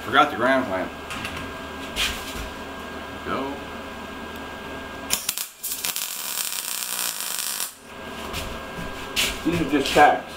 forgot the ground clamp. Go. These are just tacks.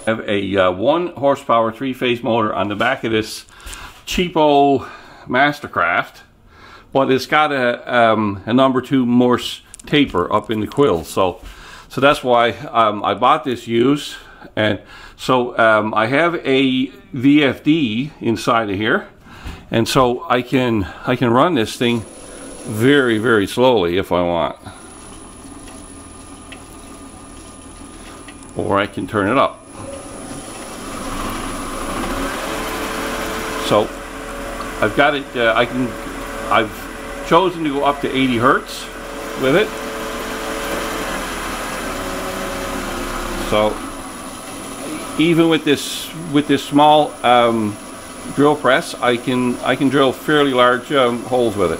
I have a 1 horsepower 3-phase motor on the back of this cheapo Mastercraft, but it's got a number 2 Morse taper up in the quill, so that's why I bought this used. And so I have a VFD inside of here, and so I can run this thing very, very slowly if I want, or I can turn it up. So I've got it. I've chosen to go up to 80 hertz with it. So even with this small drill press, I can drill fairly large holes with it.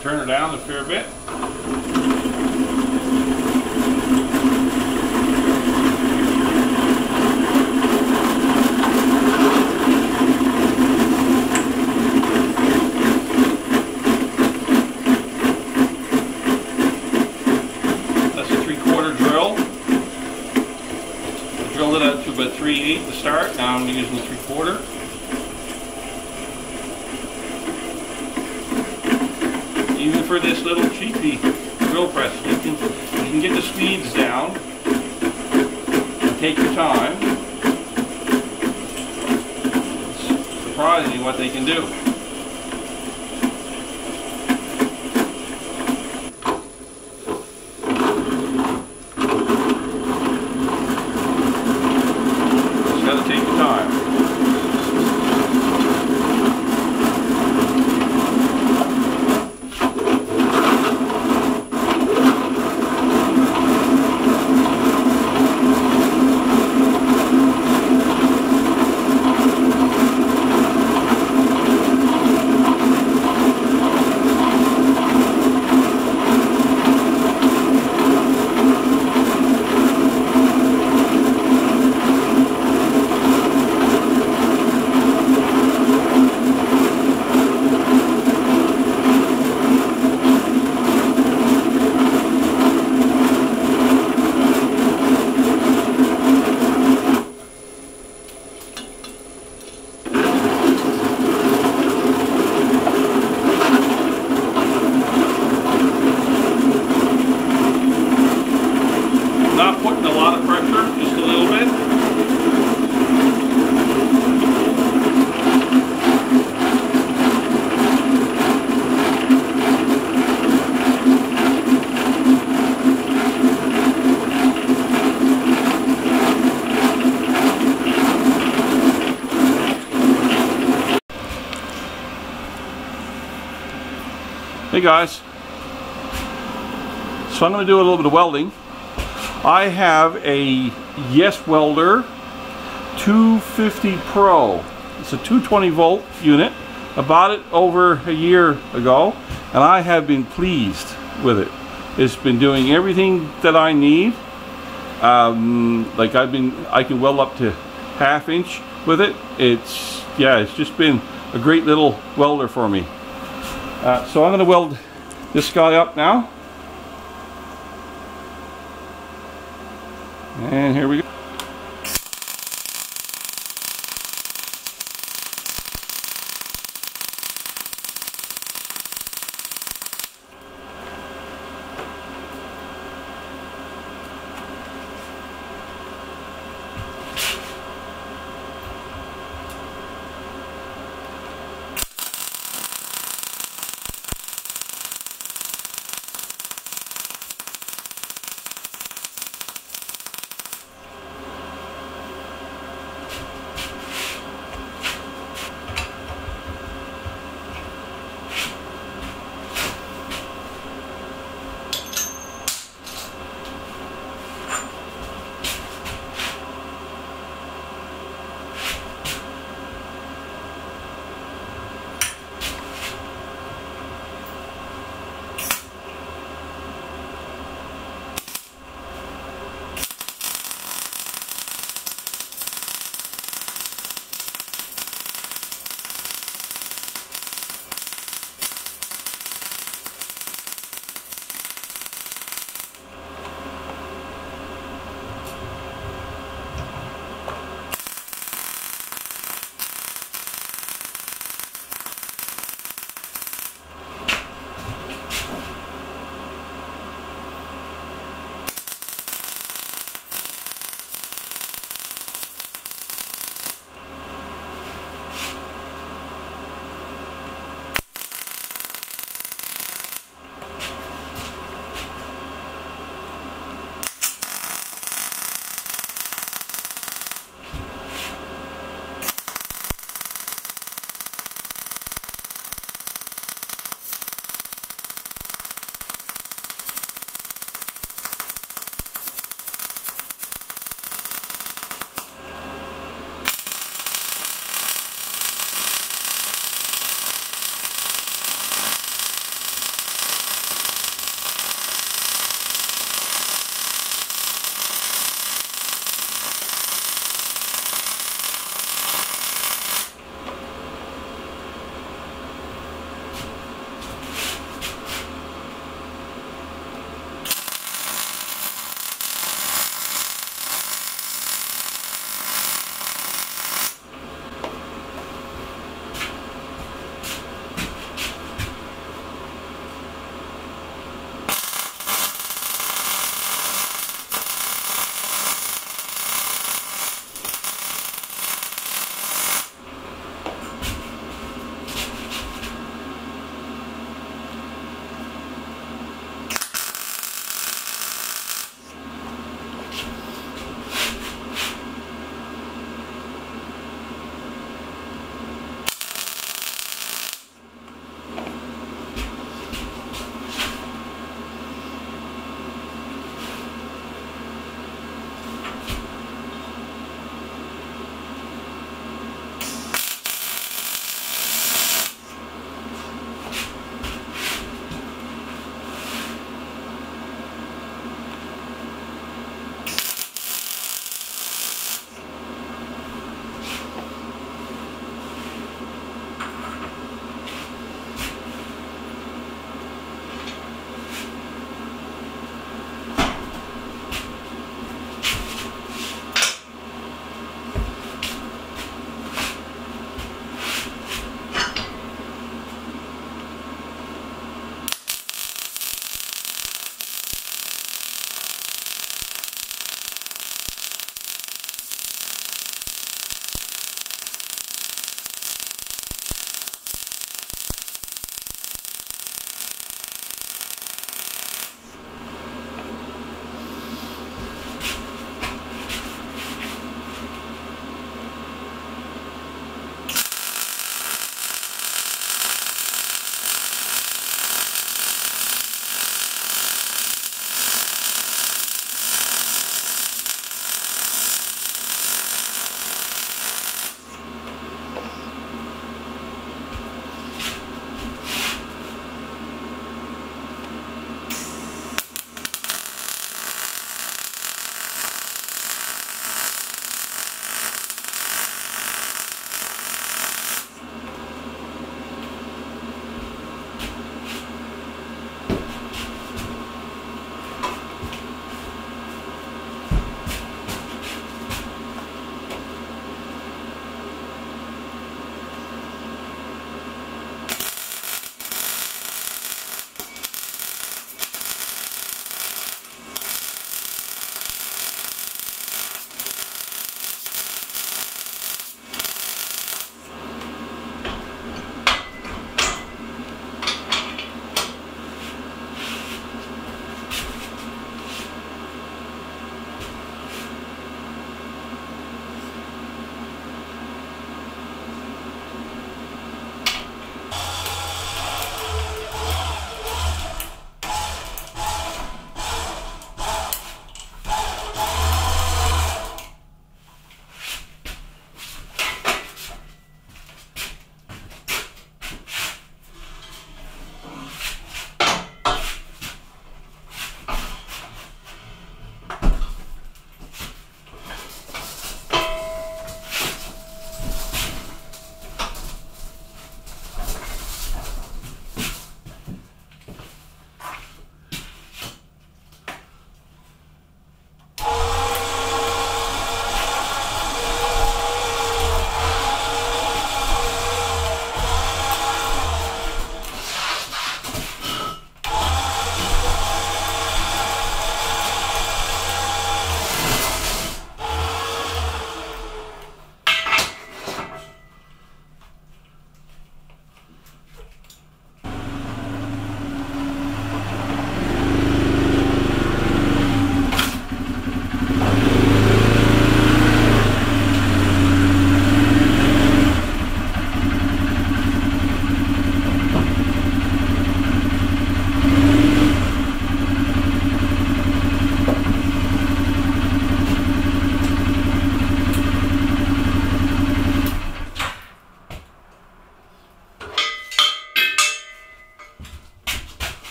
Turn her down a fair bit. That's a 3/4 drill. I drilled it out to about 3/8 to start. Now I'm using the 3/4. Even for this little cheapy drill press, you can get the speeds down and take your time. It's surprising what they can do. Just gotta take your time. Hey guys. So I'm going to do a little bit of welding. I have a Yes Welder 250 Pro. It's a 220 volt unit. I bought it over a year ago and I have been pleased with it. It's been doing everything that I need. Like I can weld up to 1/2 inch with it. It's just been a great little welder for me. So I'm going to weld this guy up now. And here we go.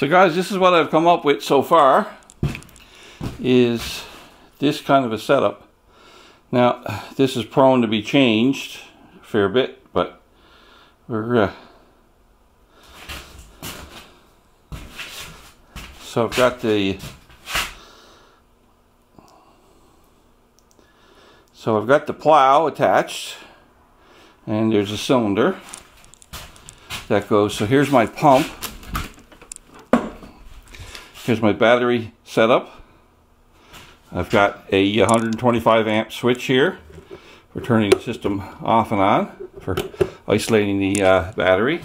So guys, this is what I've come up with so far, is this kind of a setup. Now, this is prone to be changed a fair bit, but we're so I've got the plow attached, and there's a cylinder that goes. So here's my pump. Here's my battery setup. I've got a 125 amp switch here for turning the system off and on, for isolating the battery.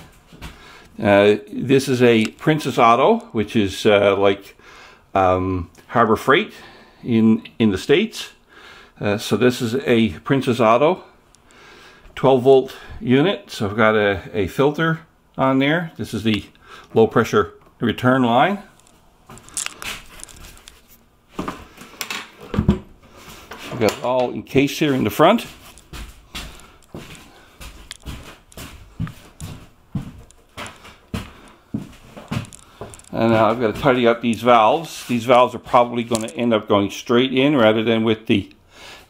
This is a Princess Auto, which is like Harbor Freight in the States. So this is a Princess Auto 12 volt unit. So I've got a filter on there. This is the low pressure return line. I've got it all encased here in the front. And now I've got to tidy up these valves. These valves are probably going to end up going straight in rather than with the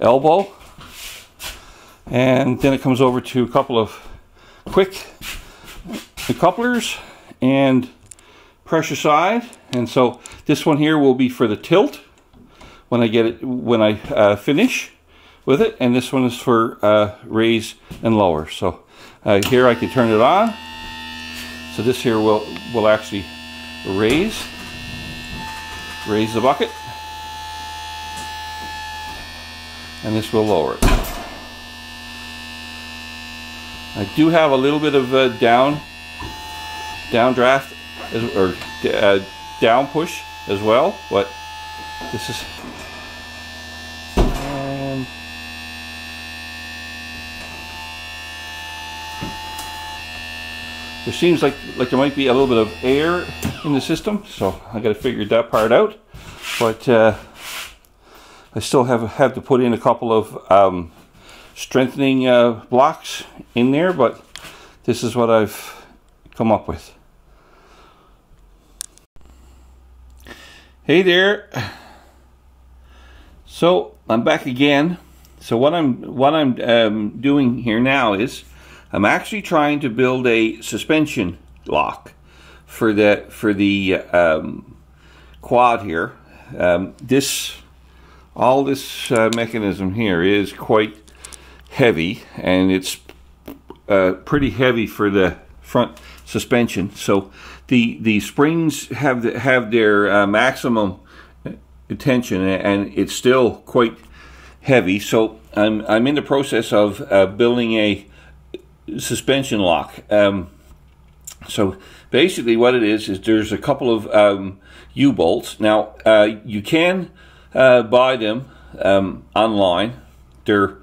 elbow. And then it comes over to a couple of quick couplers and pressure side. And so this one here will be for the tilt when I get it, when I finish with it, and this one is for raise and lower. So here I can turn it on. So this here will actually raise the bucket, and this will lower it. I do have a little bit of downdraft or down push as well, but this is there seems like there might be a little bit of air in the system, so I got to figure that part out. But I still have to put in a couple of strengthening blocks in there, but this is what I've come up with. Hey there. So I'm back again. So what I'm doing here now is I'm actually trying to build a suspension lock for the quad here. All this mechanism here is quite heavy, and it's pretty heavy for the front suspension. So the springs have their maximum tension, and it's still quite heavy. So I'm in the process of building a suspension lock. So basically what it is there's a couple of U-bolts. Now you can buy them online. They're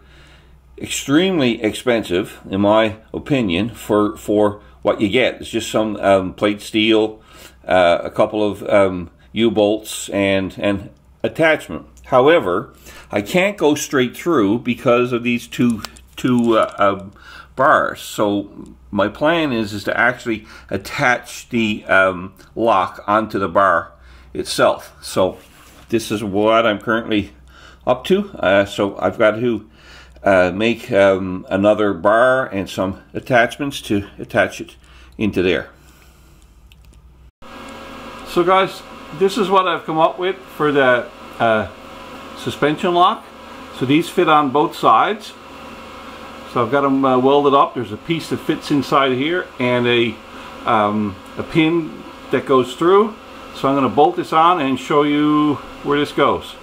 extremely expensive in my opinion for what you get. It's just some plate steel, a couple of U-bolts and attachment. However, I can't go straight through because of these two bars. So my plan is to actually attach the lock onto the bar itself. So this is what I'm currently up to. So I've got to make another bar and some attachments to attach it into there. So guys, this is what I've come up with for the suspension lock. So these fit on both sides. So I've got them welded up. There's a piece that fits inside here and a pin that goes through. So I'm going to bolt this on and show you where this goes.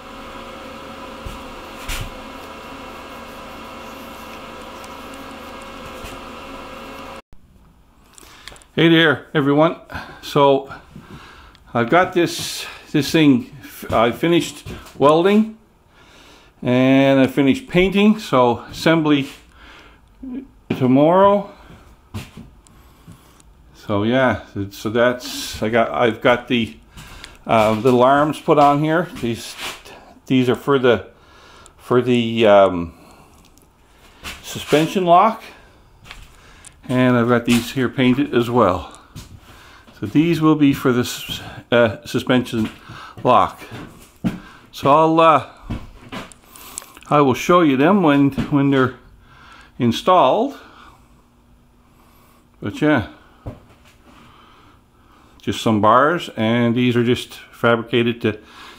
Hey there everyone. So I've got this thing I finished welding and I finished painting, so assembly tomorrow. So yeah, so that's I've got the little arms put on here. These are for the suspension lock, and I've got these here painted as well. So So these will be for this suspension lock. So I will show you them when they're installed. But yeah, just some bars, and these are just fabricated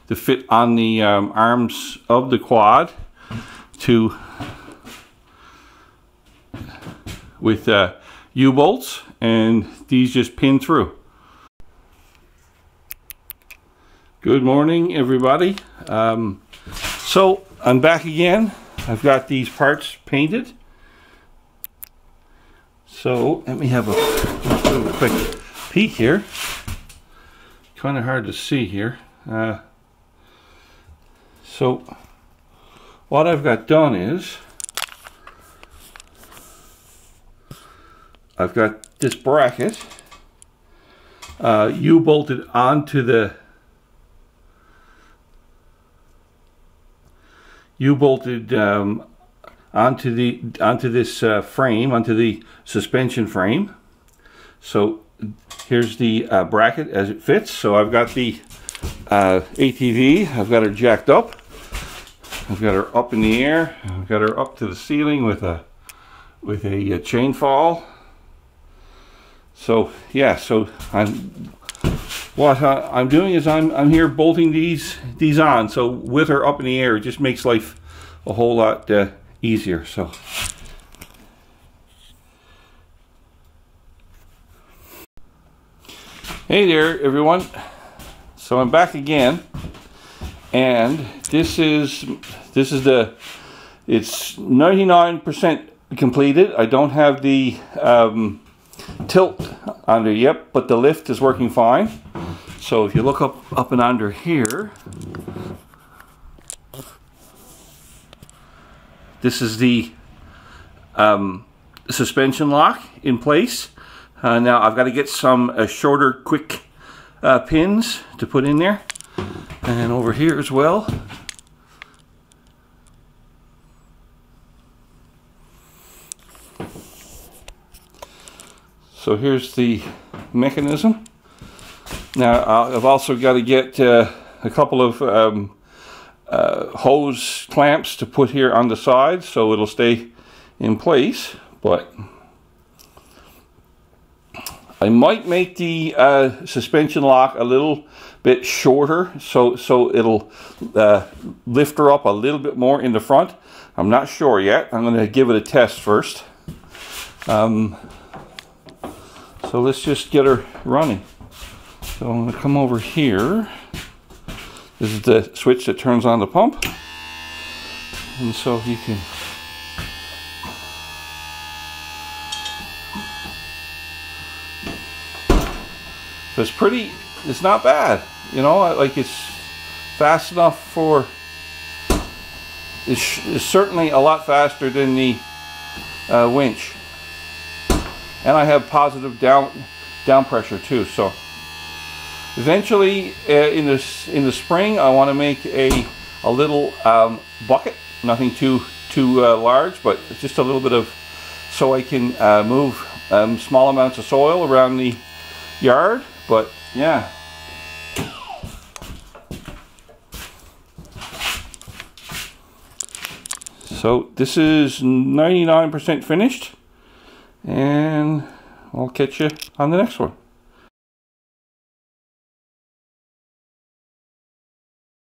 to fit on the arms of the quad with U-bolts, and these just pin through. Good morning, everybody. So I'm back again. I've got these parts painted. So let me have a quick peek here. Kind of hard to see here. So what I've got done is I've got this bracket U-bolted onto the onto this frame, onto the suspension frame. So here's the bracket as it fits. So I've got the ATV, I've got her jacked up, I've got her up in the air, I've got her up to the ceiling with a chain fall. So yeah, so what I'm doing is I'm here bolting these on. So with her up in the air, it just makes life a whole lot easier. So hey there, everyone. So I'm back again, and it's 99% completed. I don't have the tilt under yet, but the lift is working fine. So if you look up and under here, this is the suspension lock in place. Now I've got to get some shorter quick pins to put in there, and over here as well. So here's the mechanism. Now I've also got to get a couple of hose clamps to put here on the side so it'll stay in place, but I might make the suspension lock a little bit shorter so it'll lift her up a little bit more in the front. I'm not sure yet. I'm going to give it a test first. So let's just get her running. So I'm going to come over here. This is the switch that turns on the pump. And so you can so it's not bad, you know, like it's fast enough for, it's certainly a lot faster than the winch. And I have positive down pressure too. So eventually in the spring I want to make a little bucket, nothing too large, but just a little bit of, so I can move small amounts of soil around the yard. But yeah, so this is 99% finished, and I'll catch you on the next one.